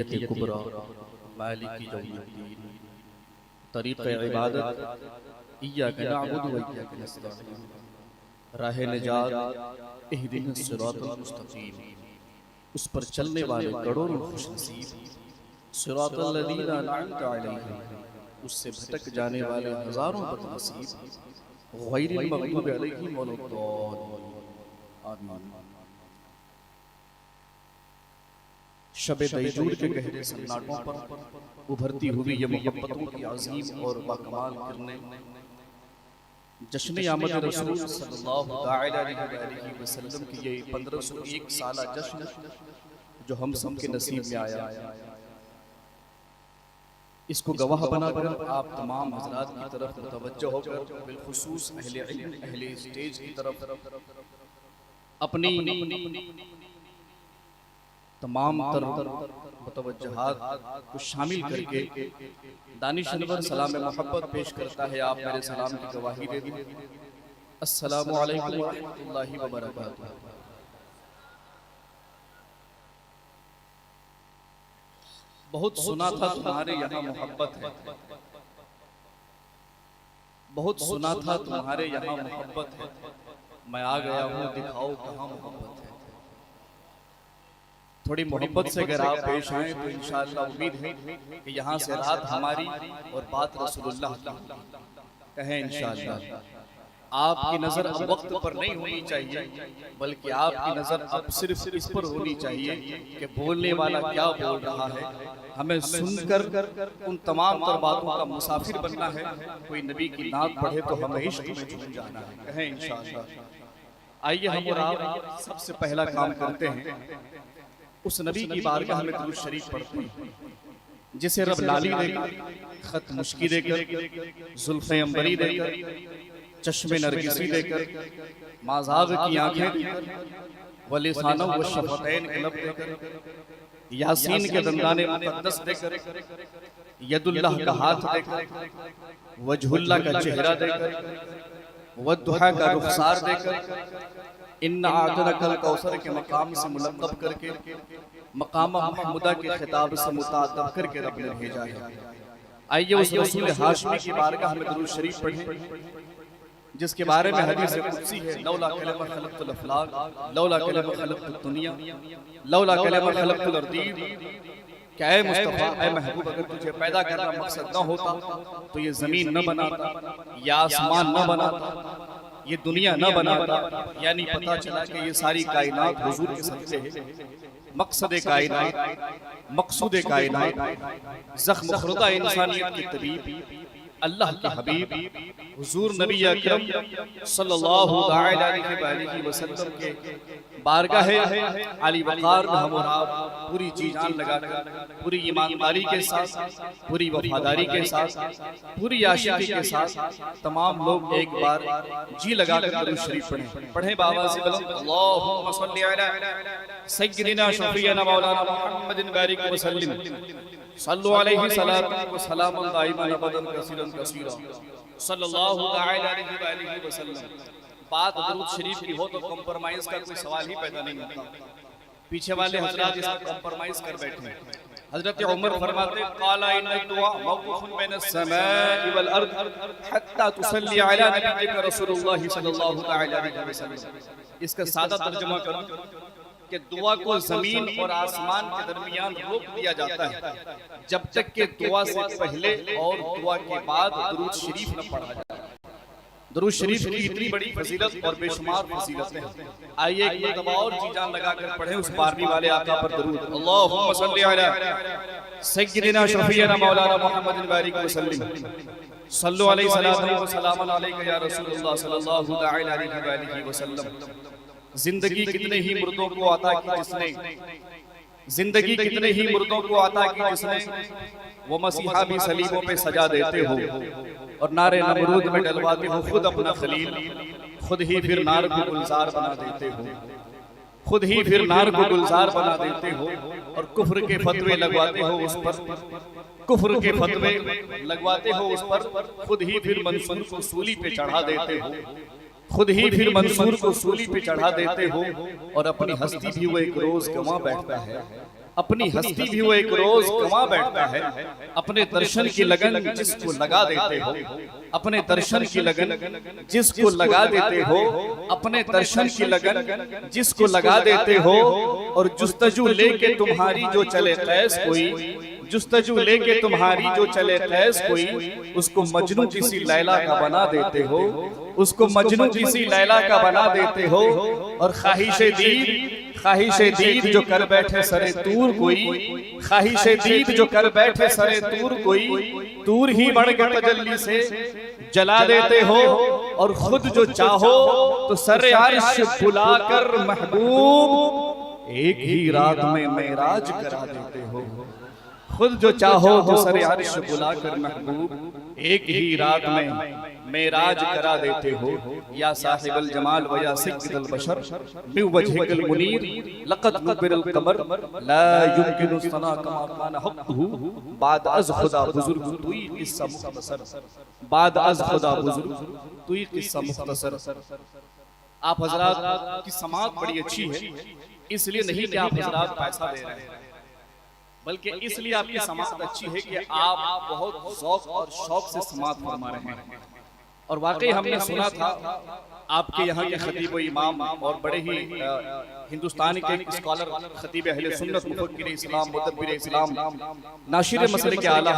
कुबरा मालिकी यौमिद्दीन तरीक़ इबादत इय्याका नअबुदु व इय्याका नस्तईन राह निजात इहदिनस सिरातल मुस्तक़ीम उस पर चलने वाले करोड़ों खुशनसीब सिरातल लज़ीना अनअमत अलैहिम उससे भटक जाने वाले हजारों बदनसीब गैरिल मग़दूबि अलैहिम वलद्दाल्लीन आमीन। शब तैजूर के गहरे सन्नाटों पर उभरती हुई ये मोहब्बतों की अजीम और बाकमाल किरणें जश्न आमद रसूल सल्लल्लाहु अलैहि वसल्लम की ये 1501 साला जश्न जो हम सब के नसीब में आया, इसको गवाह बनाकर आप तमाम हजरात की तरफ मुतवज्जह होकर बिलखुसूस अहले इल्म अहले स्टेज की तरफ अपनी तमाम मुतवज्जहात को शामिल करके दानिश अनवर सलाम मोहब्बत पेश करता है। आप मेरे सलाम की गवाही दे दें। अस्सलामु अलैकुम व रहमतुल्लाहि व बरकातुहू। बहुत सुना था तुम्हारे यहाँ मोहब्बत है, बहुत सुना था तुम्हारे यहाँ मोहब्बत है, मैं आ गया हूँ दिखाओ कहाँ मोहब्बत है। थोड़ी मोहब्बत से अगर आप पेश आए तो इंशाअल्लाह उम्मीद है कि यहाँ से रात हमारी और बात रसूलुल्लाह की कहें इंशाअल्लाह। आपकी नजर अब वक्त पर नहीं होनी चाहिए, बल्कि आपकी नजर अब सिर्फ इस पर होनी चाहिए कि बोलने वाला क्या बोल रहा है। हमें सुनकर उन तमाम तर बातों का मुसाफिर बनना है। कोई नबी की नात पढ़े तो हमें इश्क में झूम जाना है, कहें इंशाअल्लाह। आइए हम और आप सबसे पहला काम करते हैं, उस नबी की बारगाह में दुरूद शरीफ पढ़ते हैं जिसे रब लाली देकर, खत मुश्की देकर, जुल्फ़े अंबरी देकर, चश्मे नरगिसी देकर, माज़ाग की आंखें देकर, वलिसानो व शफ़तैन के लब देकर, यासीन के दंदाने मुक़द्दस देकर, यदुल्लाह का हाथ देकर, वजहुल्लाह का चेहरा देकर, वद्दुहा का रुखसार देकर, इन्ना आतनकल कौसर के मकाम से मुलक़्क़ब करके, मकाम महमूदा के खिताब से मुताअद्दब करके रब ने भेजा है। आइए उस रसूल हाशमी की बारगाह में दुरूद शरीफ पढ़ें जिसके बारे में हदीस कुदसी है, लौला कलमा खलक़तुल अफ़लाक लौला कलमा खलक़तुद दुनिया लौला कलमा खलक़तुल अर्दीन। क्या है मुस्तफ़ा, ऐ महबूब, अगर तुझे पैदा करना मकसद न होता तो ये जमीन न बनाता, या आसमान न बनाता, ये दुनिया न बनाता। यानी पता चला कि ये सारी कायनात हुजूर के सदक़े है। मकसद कायनात, मकसूद कायनात, ज़ख्म खुर्दा इंसानियत की तबीब, अल्लाह के हबीब हुजूर नबी अकरम सल्लल्लाहु अलैहि वसल्लम के बारगाह आली वक़ार में हम और आप पूरी जी जान लगाकर, पूरी ईमानदारी के साथ, पूरी वफादारी के साथ, पूरी आशिकी के साथ तमाम लोग एक बार जी लगाकर दुरूद शरीफ पढ़ें बाबा से बुलंद अल्लाहुम्मा सल्लि अला सय्यिदिना शफीना मौलाना मुहम्मदिन बारिक व सल्लिम सल्लु अलैहि सलातु व सलामुन दाइमन अबदन कसीरन कसीरा सल्लल्लाहु अलैहि वसल्लम। बात दुरूद शरीफ की हो तो कॉम्प्रोमाइज का कोई सवाल ही पैदा नहीं होता। पीछे वाले हजरात इसमें कॉम्प्रोमाइज कर बैठे हैं। हजरत उमर फरमाते क़ाला इन्ना दुआ मौक़ूफ़ुन बैन अस्समाई वल अर्द हत्ता तुसल्ली अला नबिय्यिका रसूलुल्लाह सल्लल्लाहु अलैहि वसल्लम। इसका सादा तर्जुमा करूं कि दुआ को जमीन और आसमान के दरमियान रोक दिया जाता है जब तक कि दुआ से पहले और दुआ के बाद दुरूद शरीफ न पढ़ा जाए। दुरूद शरीफ की इतनी बड़ी फजीलत और बेशुमार फजीलतें हैं। आइए एक मरतबा और जी जान लगाकर पढ़ें उस बारहवीं वाले आका पर दुरूद। अल्लाहुम्मा सल्लि अला सय्यिदिना शफीना मौलाना मुहम्मदिन बारिक व सल्लिम सल्लु अलैहि सलातु व सलामुन अलैका या रसूलुल्लाह सल्लल्लाहु अलैहि वसल्लम। जिंदगी कितने ही मुर्दों को अता की जिसने, जिंदगी कितने ही मुर्दों को अता की जिसने, वो मसीहा भी सलीबों पे सजा देते हो और नारे नमरूद में डलवाते हो खुद अपना खलील, खुद ही फिर नार को गुलजार बना देते हो, खुद ही फिर नार को गुलजार बना देते हो और कुफ्र के फतवे लगवाते हो उस पर, कुफ्र के फतवे लगवाते हो उस पर, खुद ही फिर मंसूर को सूली पे चढ़ा देते हो, खुद ही फिर मंसूर को सूली पे चढ़ा देते हो और अपनी हस्ती भी वो एक रोज गंवा बैठता है। अपनी हस्ती भी वो एक रोज कमा बैठता है। अपने दर्शन की लगन जिसको लगा देते हो, अपने दर्शन की लगन जिसको लगा देते हो, अपने दर्शन की लगन जिसको लगा देते हो, और जुस्तजू लेके तुम्हारी जो चले कैस कोई, जुस्तजू लेके तुम्हारी जो चले कैस कोई, उसको मजनू किसी लैला का बना देते हो, उसको मजनू किसी लैला का बना देते हो। और ख्वाहिशे दीद जो कर बैठे सरे तूर कोई, ख्वाहिशे दीद जो कर बैठे सरे तूर कोई, तूर ही बढ़ के तजल्ली से जला देते हो। और खुद जो चाहो तो सरे अर्श बुलाकर महबूब एक ही रात में मेराज करा देते हो। खुद जो चाहो तो सरे अर्श बुलाकर महबूब एक ही रात में मेराज करा देते हो। या साहिबल जमाल व या सिक्किदल बशर बि वजहिकल मुनीर लक़द नुबिरल कमर ला युमकिनु सना कमा कान हक़्क़ुहु बाद अज़ खुदा बुजुर्ग तुई किस्सा मुख्तसर, बाद अज़ खुदा बुजुर्ग तुई किस्सा मुख्तसर। आप हजरात की समात बड़ी अच्छी है, इसलिए नहीं कि आप हजरात पैसा दे रहे हैं, बल्कि इसलिए आपकी समात अच्छी है कि आप बहुत ज़ौक़ और शौक़ से समात फरमा रहे हैं। और वाकई हमने सुना था आपके यहाँ के खतीब व इमाम और बड़े ही हिंदुस्तान के एक स्कॉलर खतीब अहले सुन्नत मुफक्किर इस्लाम मुदब्बिर इस्लाम नाशिर मसले के आला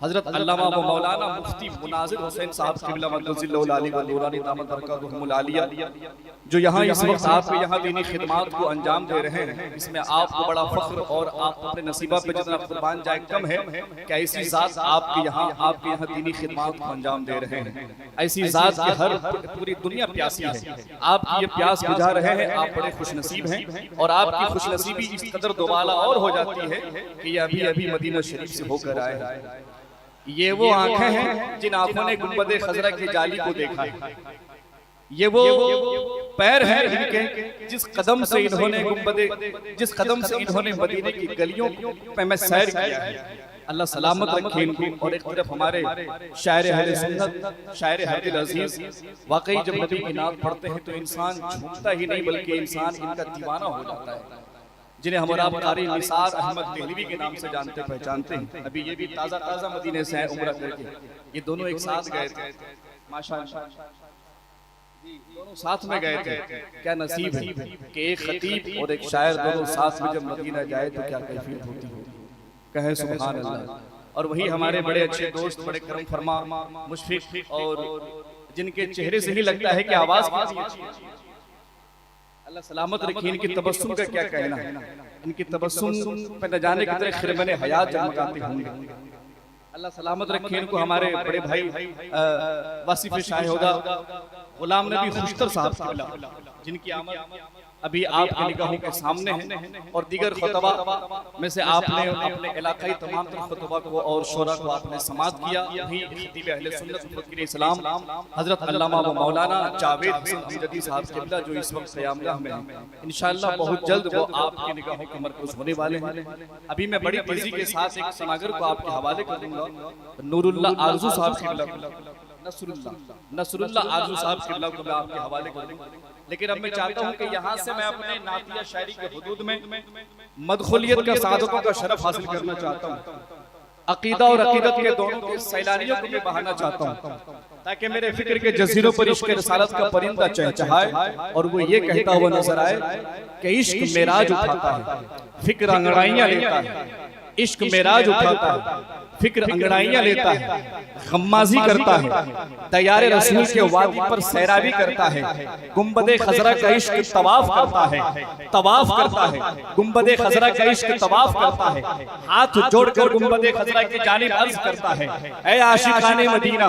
हजरत अल्लामा व मौलाना मुफ्ती मुनाज़िर हुसैन साहब क़िबला मदजिल्लहुल आली व नूरानी दामत बरकातुहुमुल आलिया जो यहाँ इस वक्त आपके यहाँ दीनी खिदमात को अंजाम दे रहे हैं, इसमें आपको बड़ा फख्र और आप अपने नसीबा पे जितना कुर्बान जाए कम है कि ऐसी ज़ात आपके यहाँ दीनी खिदमात को अंजाम दे रहे हैं। ऐसी ज़ात की हर पूरी दुनिया प्यासी है, आप ये प्यास बुझा रहे हैं, आप बड़े खुशनसीब हैं। और आपकी खुशनसीबी इस कदर दोबाला और हो जाती है कि ये अभी अभी मदीना शरीफ से होकर आए। ये वो आंखें हैं जिन आंखों ने गुंबद खजरा की जाली को देखा है, ये वो पैर हैं इनके जिस कदम से इन्होंने मदीने की गलियों पे मैं सैर किया है। अल्लाह सलामत रखे इनको। और एक तरफ हमारे शायर अहले सुन्नत, शायर हदील अजीज, वाकई जब नबी की नात पढ़ते हैं तो इंसान झूमता ही नहीं बल्कि इंसान इनका दीवाना हो जाता है, जिन्हें हमारा कारी निसार अहमद देहलवी के नाम से जानते पहचानते हैं। अभी ये भी ताज़ा मदीने से उम्रा करके, ये दोनों एक साथ गए थे, माशाअल्लाह दोनों साथ में गए थे। क्या नसीब है कि एक खतीब और एक शायर दोनों साथ में जब मदीना जाए तो क्या कैफियत होती है, कहे सुभान अल्लाह। और वही हमारे बड़े अच्छे दोस्त, बड़े करम फरमा मुशफिक, और जिनके चेहरे से ही लगता है कि आवाज अल्लाह सलामत रखे, इनकी तबस्सुम का क्या कहना है। इनकी तबस्सुम पे न जाने कितने खिरमने हयात जगमगाते होंगे। अल्लाह सलामत रखे इनको। हमारे बड़े भाई वासिफ शाहहुदा गुलाम नबी खुशतर साहब जिनकी आमद अभी आपकी निगाहों के सामने है, और दीगर खुतबा में से आपने अपने इलाकाई तमाम खुतबा को और शोरा को आपने समात किया। वहीं खतीब अहले सुन्नत मुफक्किर इस्लाम हजरत अल्लामा व मौलाना जावेद हसन अमजदी साहब क़िबला जो इस वक्त क़यामगाह में हैं, इंशाअल्लाह बहुत जल्द वो आपकी निगाहों के मरकज़ होने वाले हैं। अभी मैं बड़ी तेजी के साथ एक सनागर को आपके हवाले कर दूंगा, नूरुल्लाह आरज़ू साहब क़िबला, नसरुल्लाह आरज़ू साहब क़िबला को मैं आपके हवाले कर दूंगा। लेकिन अब मैं चाहता हूं कि यहाँ से मैं अपने नातिया शायरी के हुदूद में मदखुलियत का सादकों का शरफ हासिल करना चाहता हूँ। अकीदा और अकीदत के दोनों के सैलानियों को मैं बहाना चाहता हूँ, ताकि मेरे फिक्र के जजीरों पर इश्क रिसालत का परिंदा चहचहाए और वो ये कहता हुआ नजर आए कि इश्क मेराज उठाता है, फिक्र अंगड़ाइयां लेता है। इश्क मेराज उठाता है, फिक्र अंगड़ाइयां लेता है, गम्माजी करता है, तैयार रसूल के वादी पर सैरावी करता है, गुंबदे खजरा का इश्क तवाफ करता है, गुंबदे खजरा का इश्क तवाफ करता है, हाथ जोड़कर गुंबदे खजरा की जानिब अर्ज करता है, ऐ आशिकाने मदीना,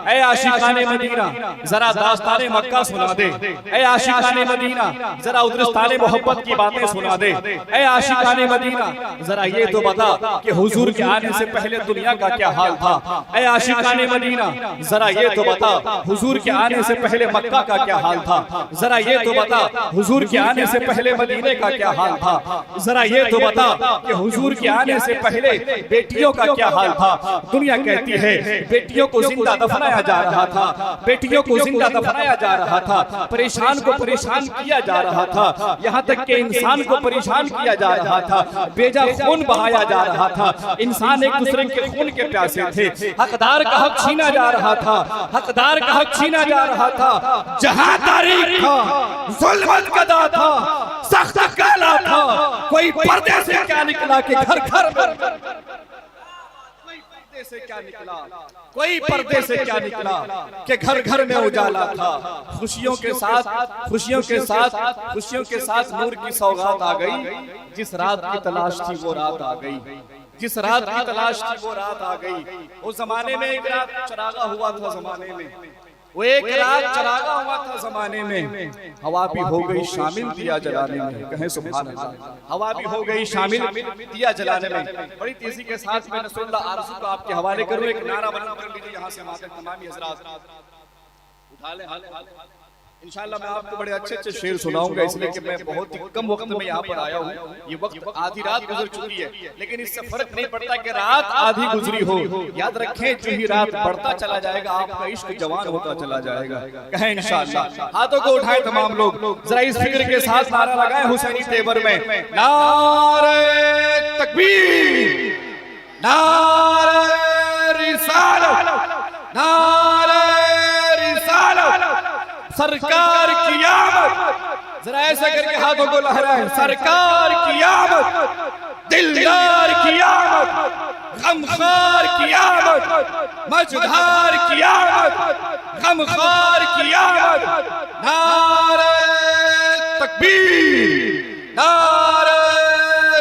ऐ आशिकाने मदीना जरा दास्ताने मक्का सुना दे, ऐ आशिकाने मदीना जरा उदरस्ताने मोहब्बत की बातें सुना दे, ऐ आशिकाने मदीना जरा ये तो बता कि हुजूर के आने से पहले दुनिया का क्या हाल था। ऐ आशिकाने मदीना जरा ये तो बता हुजूर के आने से पहले मक्का का क्या हाल था। जरा ये तो बता हुजूर के आने से पहले मदीने का क्या हाल था। जरा ये तो बता कि हुजूर के आने से पहले बेटियों का क्या हाल था। दुनिया कहती है बेटियों को जिंदा दफनाया जा रहा था, बेटियों को जिंदा दफनाया जा रहा था, परेशान को परेशान किया जा रहा था, यहाँ तक कि इंसान को परेशान किया जा रहा था, बेजा खून बहाया जा रहा था, इंसान एक दूसरे के खून के प्यासे थे, हकदार का हक छीना जा रहा था, हकदार का हक छीना जा रहा था। जहां तारीख था जुल्मत कदा था, सख्त काला था, कोई पर्दे से क्या निकला कि घर घर में, से क्या निकला कोई पर्दे से क्या निकला कि घर घर में उजाला था। खुशियों के साथ खुशियों के साथ खुशियों के साथ नूर की सौगात आ गई। जिस रात की तलाश थी वो रात आ गई, जिस रात की तलाश थी वो रात आ गई। उस जमाने में एक रात चरागा हुआ था, जमाने में वो एक रात चरागा हुआ था जमाने में। हवा भी हो गई शामिल दिया जलाने में, कहें सुभान अल्लाह। हवा भी हो गई शामिल दिया जलाने में। बड़ी तेजी के साथ मैं नसरुल्लाह आरज़ू को आपके हवाले करूं। एक नारा बुलंद कर लीजिए यहाँ से हमारे तमामी हज़रात उठा लें। इंशाअल्लाह मैं आपको बड़े अच्छे अच्छे शेर सुनाऊंगा, इसलिए कि मैं बहुत ही कम वक्त में यहाँ पर आया हूँ। ये वक्त आधी रात गुजर चुकी है, लेकिन इससे फर्क नहीं पड़ता कि रात आधी गुजरी हो। याद रखें जो ही रात बढ़ता चला जाएगा आपका इश्क जवान होता चला जाएगा। कहें इंशाअल्लाह। हाथों को उठाएं तमाम लोग, जरा इस फिक्र के साथ नारा लगाएं हुसैनी तेवर में, नारे तकबीर, नारे रिसालत, नारे रिसालत, सरकार की आमद। जरा ऐसा करके हाथों को लहराएं, सरकार की आमद, दिलदार की आमद, गमखार की आमद, मझधार की आमद, गमखार की आमद। नारे तकबीर, नारे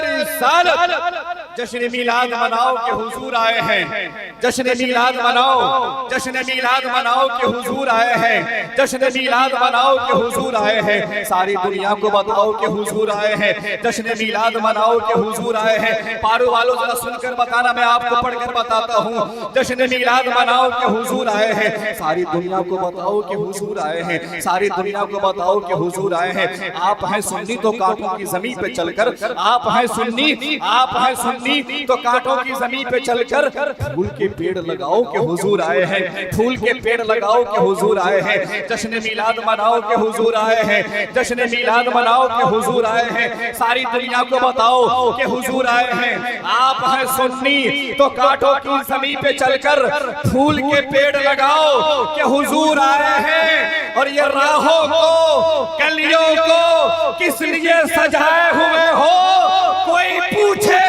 रिसालत। जश्न मिलाद मनाओ के हुजूर आए हैं, जश्न मिलाद मनाओ, जश्न मिलाद मनाओ के हुजूर आए हैं, जश्न मिलाद मनाओ के हुजूर आए हैं। सारी दुनिया को बताओ के हुजूर आए हैं, जश्न मिलाद मनाओ के हुजूर आए हैं। पारो वालों जरा सुनकर बताना, मैं आपको पढ़कर बताता हूँ। जश्न मिलाद मनाओ के हुजूर आए हैं, सारी दुनिया को बताओ के हुजूर आए हैं, सारी दुनिया को बताओ के हुजूर आए हैं। आप हैं सुन्नी तो कांटों की जमीन पे चलकर, आप हैं सुन्नी, आप हैं सुन्नी तो कांटों की जमीन पे चलकर फूल के पेड़ लगाओ के हुजूर आए हैं, फूल के पेड़ लगाओ के हुजूर आए हैं। जश्न मिलाद मनाओ के हुजूर आए हैं, जश्न मिलाद मनाओ के हुजूर आए हैं। सारी दुनिया को बताओ के हुजूर आए हैं। आप हैं सुन्नी तो कांटों की जमीन पे चलकर फूल के पेड़ लगाओ के हुजूर आए हैं। और ये राहों को कलियों को किस लिए सजाए हुए हो, कोई पूछे